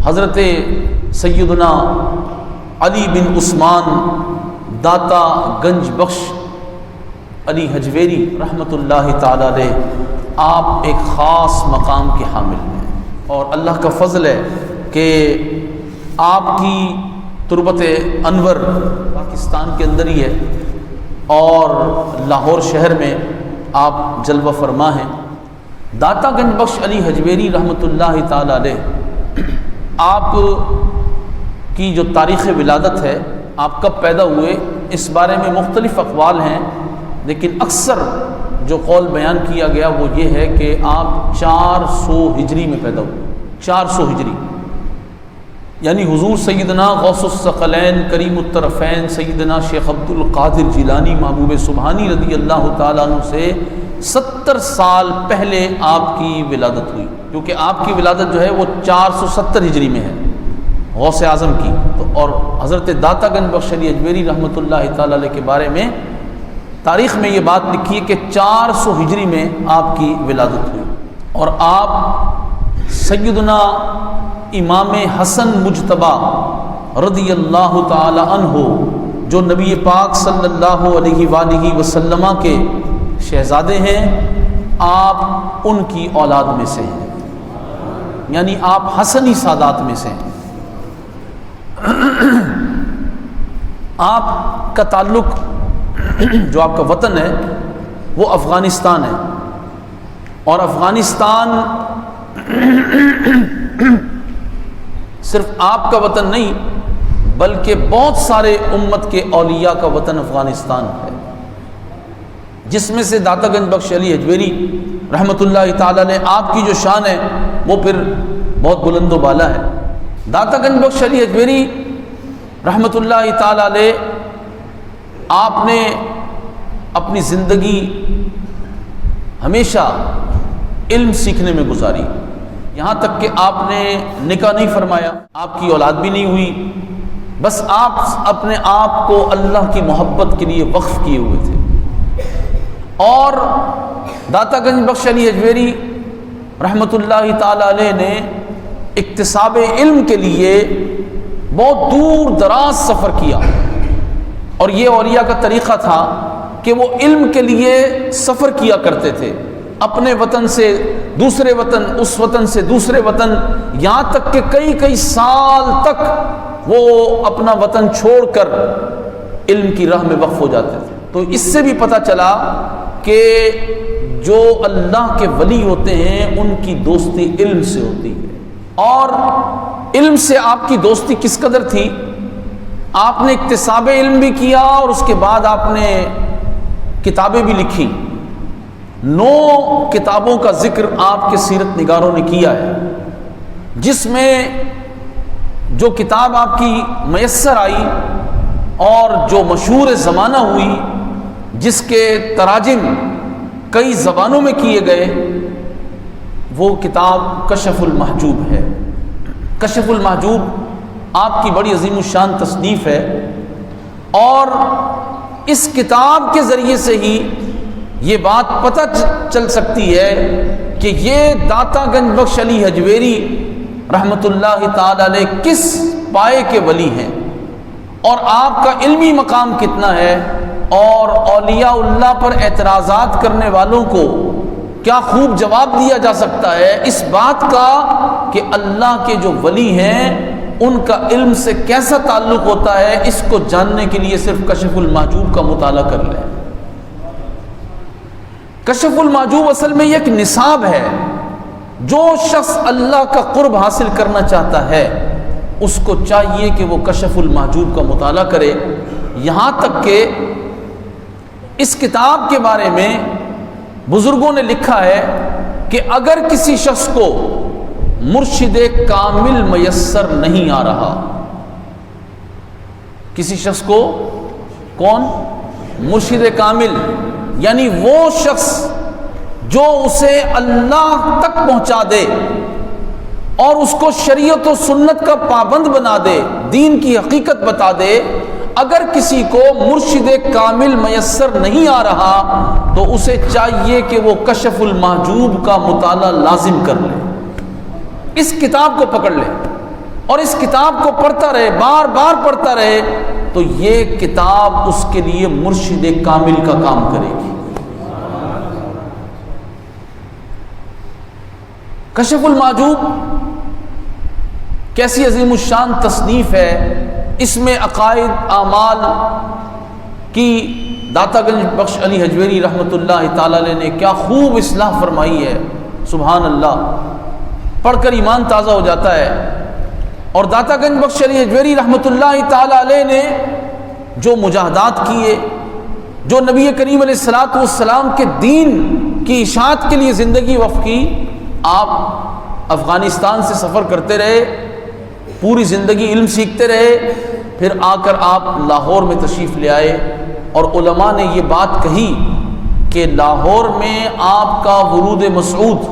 حضرت سیدنا علی بن عثمان داتا گنج بخش علی حجویری رحمۃ اللہ تعالی علیہ، آپ ایک خاص مقام کے حامل ہیں، اور اللہ کا فضل ہے کہ آپ کی تربت انور پاکستان کے اندر ہی ہے، اور لاہور شہر میں آپ جلوہ فرما ہیں۔ داتا گنج بخش علی حجویری رحمۃ اللہ تعالی علیہ، آپ کی جو تاریخ ولادت ہے، آپ کب پیدا ہوئے، اس بارے میں مختلف اقوال ہیں، لیکن اکثر جو قول بیان کیا گیا وہ یہ ہے کہ آپ 400 ہجری میں پیدا ہوئے، 400 ہجری، یعنی حضور سیدنا غوث الثقلین کریم الطرفین سیدنا شیخ عبد القادر جیلانی محبوب سبحانی رضی اللہ تعالیٰ عنہ سے 70 سال پہلے آپ کی ولادت ہوئی، کیونکہ آپ کی ولادت جو ہے وہ 470 ہجری میں ہے غوث اعظم کی، تو اور حضرت داتا گنج بخش علی حجویری رحمۃ اللہ تعالی علیہ کے بارے میں تاریخ میں یہ بات لکھی ہے کہ 400 ہجری میں آپ کی ولادت ہوئی، اور آپ سیدنا امام حسن مجتبی رضی اللہ تعالی عنہ جو نبی پاک صلی اللہ علیہ وآلہ وسلم کے شہزادے ہیں، آپ ان کی اولاد میں سے ہیں، یعنی آپ حسنی سادات میں سے ہیں۔ آپ کا تعلق، جو آپ کا وطن ہے وہ افغانستان ہے، اور افغانستان صرف آپ کا وطن نہیں بلکہ بہت سارے امت کے اولیاء کا وطن افغانستان ہے، جس میں سے داتا گنج بخش علی حجویری رحمۃ اللہ تعالی علیہ، آپ کی جو شان ہے وہ پھر بہت بلند و بالا ہے۔ داتا گنج بخش علی حجویری رحمۃ اللہ تعالی علیہ، آپ نے اپنی زندگی ہمیشہ علم سیکھنے میں گزاری، یہاں تک کہ آپ نے نکاح نہیں فرمایا، آپ کی اولاد بھی نہیں ہوئی، بس آپ اپنے آپ کو اللہ کی محبت کے لیے وقف کیے ہوئے تھے۔ اور داتا گنج بخش علی حجویری رحمۃ اللہ تعالی علیہ نے اکتساب علم کے لیے بہت دور دراز سفر کیا، اور یہ اولیاء کا طریقہ تھا کہ وہ علم کے لیے سفر کیا کرتے تھے، اپنے وطن سے دوسرے وطن، اس وطن سے دوسرے وطن، یہاں تک کہ کئی سال تک وہ اپنا وطن چھوڑ کر علم کی راہ میں وقف ہو جاتے تھے۔ تو اس سے بھی پتہ چلا کہ جو اللہ کے ولی ہوتے ہیں ان کی دوستی علم سے ہوتی ہے، اور علم سے آپ کی دوستی کس قدر تھی، آپ نے اکتساب علم بھی کیا، اور اس کے بعد آپ نے کتابیں بھی لکھی۔ 9 کتابوں کا ذکر آپ کے سیرت نگاروں نے کیا ہے، جس میں جو کتاب آپ کی میسر آئی اور جو مشہور زمانہ ہوئی، جس کے تراجم کئی زبانوں میں کیے گئے، وہ کتاب کشف المحجوب ہے۔ کشف المحجوب آپ کی بڑی عظیم الشان تصنیف ہے، اور اس کتاب کے ذریعے سے ہی یہ بات پتہ چل سکتی ہے کہ یہ داتا گنج بخش علی حجویری رحمۃ اللہ تعالی علیہ کس پائے کے ولی ہیں، اور آپ کا علمی مقام کتنا ہے، اور اولیاء اللہ پر اعتراضات کرنے والوں کو کیا خوب جواب دیا جا سکتا ہے اس بات کا کہ اللہ کے جو ولی ہیں ان کا علم سے کیسا تعلق ہوتا ہے۔ اس کو جاننے کے لیے صرف کشف المحجوب کا مطالعہ کر لیں۔ کشف المحجوب اصل میں ایک نصاب ہے، جو شخص اللہ کا قرب حاصل کرنا چاہتا ہے اس کو چاہیے کہ وہ کشف المحجوب کا مطالعہ کرے۔ یہاں تک کہ اس کتاب کے بارے میں بزرگوں نے لکھا ہے کہ اگر کسی شخص کو مرشد کامل میسر نہیں آ رہا، کسی شخص کو کون؟ مرشد کامل، یعنی وہ شخص جو اسے اللہ تک پہنچا دے اور اس کو شریعت و سنت کا پابند بنا دے، دین کی حقیقت بتا دے، اگر کسی کو مرشد کامل میسر نہیں آ رہا تو اسے چاہیے کہ وہ کشف المحجوب کا مطالعہ لازم کر لے، اس کتاب کو پکڑ لے۔ اور اس کتاب کو پڑھتا رہے، بار بار پڑھتا رہے، تو یہ کتاب اس کے لیے مرشد کامل کا کام کرے گی۔ کشف المحجوب کیسی عظیم الشان تصنیف ہے، اس میں عقائد اعمال کی داتا گنج بخش علی حجویری رحمۃ اللہ تعالی علیہ نے کیا خوب اصلاح فرمائی ہے، سبحان اللہ، پڑھ کر ایمان تازہ ہو جاتا ہے۔ اور داتا گنج بخش علی حجویری رحمۃ اللہ تعالی علیہ نے جو مجاہدات کیے، جو نبی کریم علیہ الصلوۃ والسلام کے دین کی اشاعت کے لیے زندگی وقف کی، آپ افغانستان سے سفر کرتے رہے، پوری زندگی علم سیکھتے رہے، پھر آ کر آپ لاہور میں تشریف لے آئے، اور علماء نے یہ بات کہی کہ لاہور میں آپ کا ورود مسعود،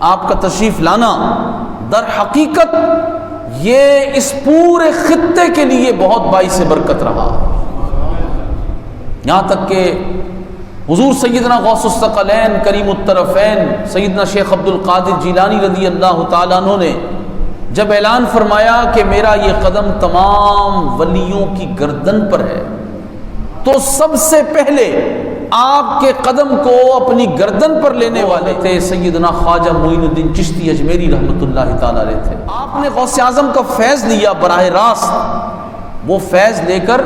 آپ کا تشریف لانا در حقیقت یہ اس پورے خطے کے لیے بہت باعث برکت رہا، یہاں تک کہ حضور سیدنا غوث الثقلین کریم الطرفین سیدنا شیخ عبد القادر جیلانی رضی اللہ تعالیٰ عنہ نے جب اعلان فرمایا کہ میرا یہ قدم تمام ولیوں کی گردن پر ہے، تو سب سے پہلے آپ کے قدم کو اپنی گردن پر لینے والے تھے سیدنا خواجہ معین الدین چشتی اجمیری رحمۃ اللہ تعالی علیہ تھے۔ آپ نے غوث اعظم کا فیض لیا براہ راست، وہ فیض لے کر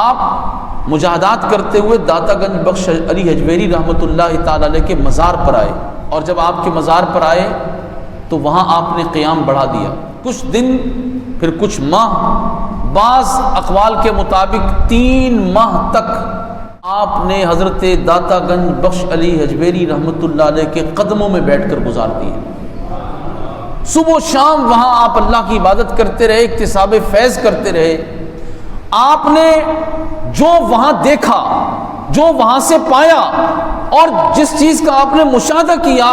آپ مجاہدات کرتے ہوئے داتا گنج بخش علی حجویری رحمۃ اللہ تعالی علیہ کے مزار پر آئے، اور جب آپ کے مزار پر آئے تو وہاں آپ نے قیام بڑھا دیا، کچھ دن پھر کچھ ماہ، بعض اقوال کے مطابق 3 ماہ تک آپ نے حضرت داتا گنج بخش علی حجویری رحمۃ اللہ علیہ کے قدموں میں بیٹھ کر گزار دیے۔ صبح و شام وہاں آپ اللہ کی عبادت کرتے رہے، اکتساب فیض کرتے رہے۔ آپ نے جو وہاں دیکھا، جو وہاں سے پایا، اور جس چیز کا آپ نے مشاہدہ کیا،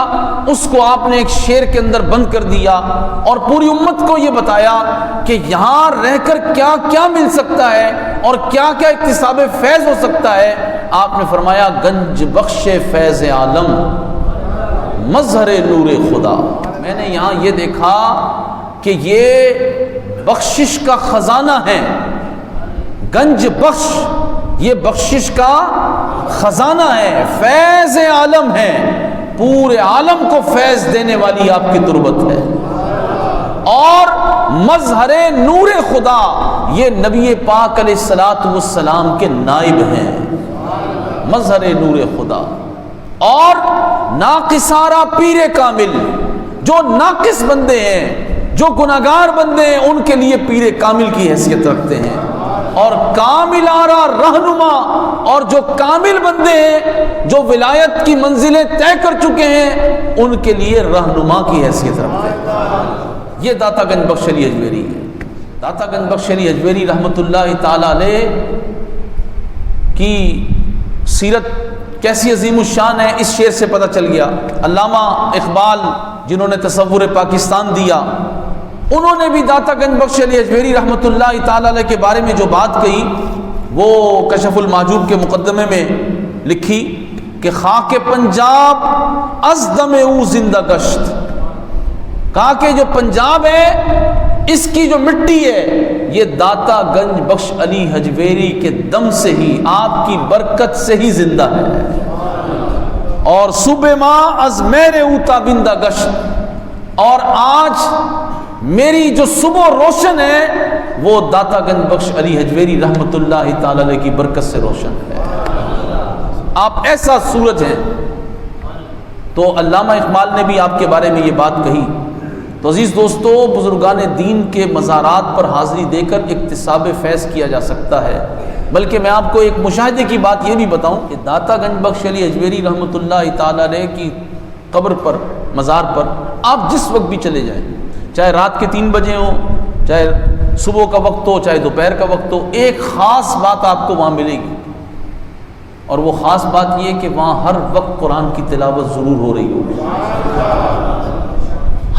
اس کو آپ نے ایک شعر کے اندر بند کر دیا، اور پوری امت کو یہ بتایا کہ یہاں رہ کر کیا کیا مل سکتا ہے اور کیا کیا اکتساب فیض ہو سکتا ہے۔ آپ نے فرمایا گنج بخش فیض عالم، مظہر نور خدا۔ میں نے یہاں یہ دیکھا کہ یہ بخشش کا خزانہ ہے، گنج بخش یہ بخشش کا خزانہ ہے، فیض عالم ہے، پورے عالم کو فیض دینے والی آپ کی تربت ہے، اور مظہر نور خدا یہ نبی پاک علیہ الصلوۃ والسلام کے نائب ہیں، مظہر نور خدا۔ اور ناقصارہ پیر کامل، جو ناقص بندے ہیں، جو گناہگار بندے ہیں، ان کے لیے پیر کامل کی حیثیت رکھتے ہیں، اور کامل آرا رہنما، اور جو کامل بندے ہیں جو ولایت کی منزلیں طے کر چکے ہیں، ان کے لیے رہنما کی حیثیت رکھتے ہیں۔ یہ داتا گنج بخش علی حجویری ہے۔ داتا گنج بخش علی حجویری رحمۃ اللہ تعالی علیہ کی سیرت کیسی عظیم الشان ہے، اس شعر سے پتہ چل گیا۔ علامہ اقبال جنہوں نے تصور پاکستان دیا، انہوں نے بھی داتا گنج بخش علی حجویری رحمۃ اللہ تعالی علیہ کے بارے میں جو بات کہی، وہ کشف المحجوب کے مقدمے میں لکھی کہ خاک پنجاب از دم او زندہ گشت، کہا کہ جو پنجاب ہے اس کی جو مٹی ہے یہ داتا گنج بخش علی حجویری کے دم سے ہی، آپ کی برکت سے ہی زندہ ہے، اور صبح ماں از میر او تابندہ گشت، اور آج میری جو صبح روشن ہے وہ داتا گنج بخش علی حجویری رحمۃ اللہ تعالی علیہ کی برکت سے روشن ہے۔ آپ ایسا سورج ہیں۔ تو علامہ اقبال نے بھی آپ کے بارے میں یہ بات کہی۔ تو عزیز دوستو، بزرگان دین کے مزارات پر حاضری دے کر اکتساب فیض کیا جا سکتا ہے۔ بلکہ میں آپ کو ایک مشاہدے کی بات یہ بھی بتاؤں کہ داتا گنج بخش علی حجویری رحمۃ اللہ تعالی علیہ کی قبر پر، مزار پر آپ جس وقت بھی چلے جائیں، چاہے رات کے 3 بجے ہو، چاہے صبح کا وقت ہو، چاہے دوپہر کا وقت ہو، ایک خاص بات آپ کو وہاں ملے گی، اور وہ خاص بات یہ کہ وہاں ہر وقت قرآن کی تلاوت ضرور ہو رہی ہوگی،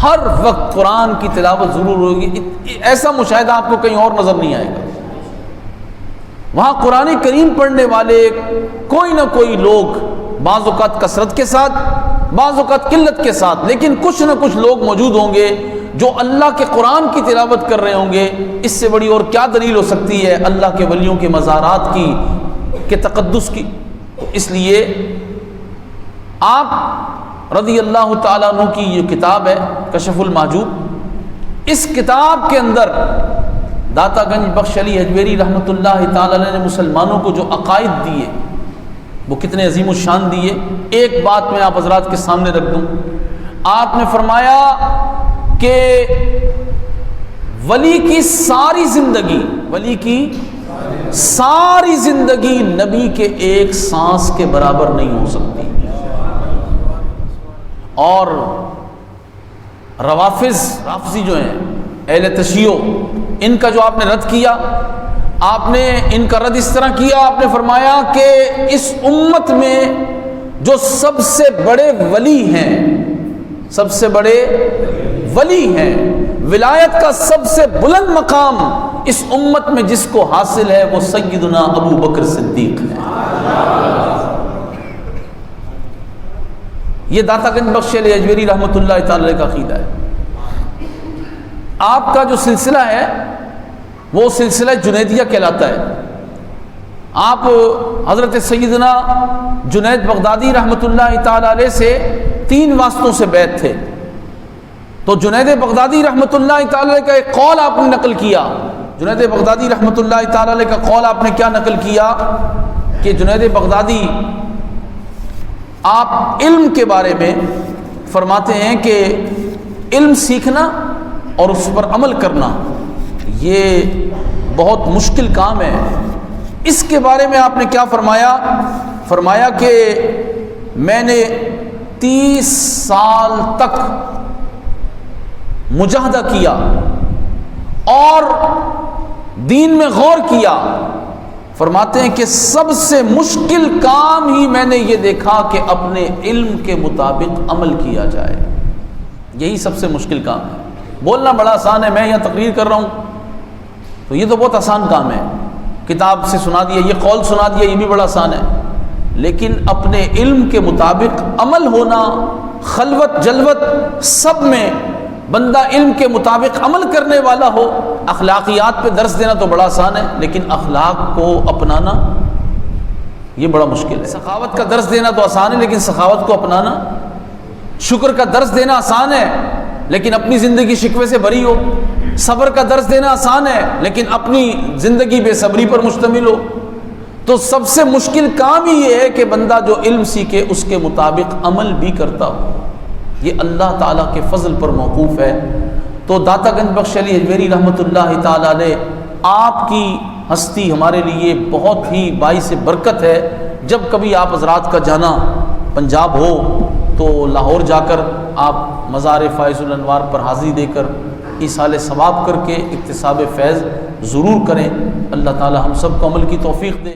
ہر وقت قرآن کی تلاوت ضرور ہوگی۔ ایسا مشاہدہ آپ کو کہیں اور نظر نہیں آئے گا۔ وہاں قرآن کریم پڑھنے والے کوئی نہ کوئی لوگ، بعض اوقات کثرت کے ساتھ، بعض اوقات قلت کے ساتھ، لیکن کچھ نہ کچھ لوگ موجود ہوں گے جو اللہ کے قرآن کی تلاوت کر رہے ہوں گے، اس سے بڑی اور کیا دلیل ہو سکتی ہے اللہ کے ولیوں کے مزارات کی، کے تقدس کی؟ اس لیے آپ رضی اللہ تعالیٰ عنہ کی یہ کتاب ہے کشف المحجوب، اس کتاب کے اندر داتا گنج بخش علی اجمیری رحمۃ اللہ تعالیٰ علیہ نے مسلمانوں کو جو عقائد دیے وہ کتنے عظیم الشان دیے۔ ایک بات میں آپ حضرات کے سامنے رکھ دوں، آپ نے فرمایا کہ ولی کی ساری زندگی نبی کے ایک سانس کے برابر نہیں ہو سکتی۔ اور رافضی جو ہیں اہل تشیع، ان کا جو آپ نے رد کیا، آپ نے ان کا رد اس طرح کیا، آپ نے فرمایا کہ اس امت میں جو سب سے بڑے ولی ہیں، ولایت کا سب سے بلند مقام اس امت میں جس کو حاصل ہے وہ سیدنا ابو بکر صدیق ہے۔ یہ داتا گنج بخش علی اجمیری رحمۃ اللہ تعالی کا عقیدہ ہے۔ آپ کا جو سلسلہ ہے وہ سلسلہ جنیدیہ کہلاتا ہے۔ آپ حضرت سیدنا جنید بغدادی رحمۃ اللہ تعالی علیہ سے 3 واسطوں سے بیعت تھے، تو جنید بغدادی رحمۃ اللہ تعالی علیہ کا ایک قول آپ نے نقل کیا۔ جنید بغدادی رحمۃ اللہ تعالی علیہ کا قول آپ نے کیا نقل کیا کہ جنید بغدادی آپ علم کے بارے میں فرماتے ہیں کہ علم سیکھنا اور اس پر عمل کرنا یہ بہت مشکل کام ہے۔ اس کے بارے میں آپ نے کیا فرمایا کہ میں نے 30 سال تک مجاہدہ کیا اور دین میں غور کیا۔ فرماتے ہیں کہ سب سے مشکل کام ہی میں نے یہ دیکھا کہ اپنے علم کے مطابق عمل کیا جائے، یہی سب سے مشکل کام ہے۔ بولنا بڑا آسان ہے، میں یہاں تقریر کر رہا ہوں تو یہ تو بہت آسان کام ہے، کتاب سے سنا دیا، یہ قول سنا دیا، یہ بھی بڑا آسان ہے، لیکن اپنے علم کے مطابق عمل ہونا، خلوت جلوت سب میں بندہ علم کے مطابق عمل کرنے والا ہو۔ اخلاقیات پہ درس دینا تو بڑا آسان ہے، لیکن اخلاق کو اپنانا یہ بڑا مشکل ہے۔ سخاوت کا درس دینا تو آسان ہے، لیکن سخاوت کو اپنانا، شکر کا درس دینا آسان ہے لیکن اپنی زندگی شکوے سے بری ہو، صبر کا درس دینا آسان ہے لیکن اپنی زندگی بے صبری پر مشتمل ہو، تو سب سے مشکل کام ہی یہ ہے کہ بندہ جو علم سیکھے اس کے مطابق عمل بھی کرتا ہو۔ یہ اللہ تعالیٰ کے فضل پر موقوف ہے۔ تو داتا گنج بخش علی اجمیری رحمۃ اللہ تعالیٰ علیہ، آپ کی ہستی ہمارے لیے بہت ہی باعث برکت ہے۔ جب کبھی آپ حضرات کا جانا پنجاب ہو تو لاہور جا کر آپ مزار فائز الانوار پر حاضری دے کر ایصال ثواب کر کے اکتساب فیض ضرور کریں۔ اللہ تعالی ہم سب کو عمل کی توفیق دے۔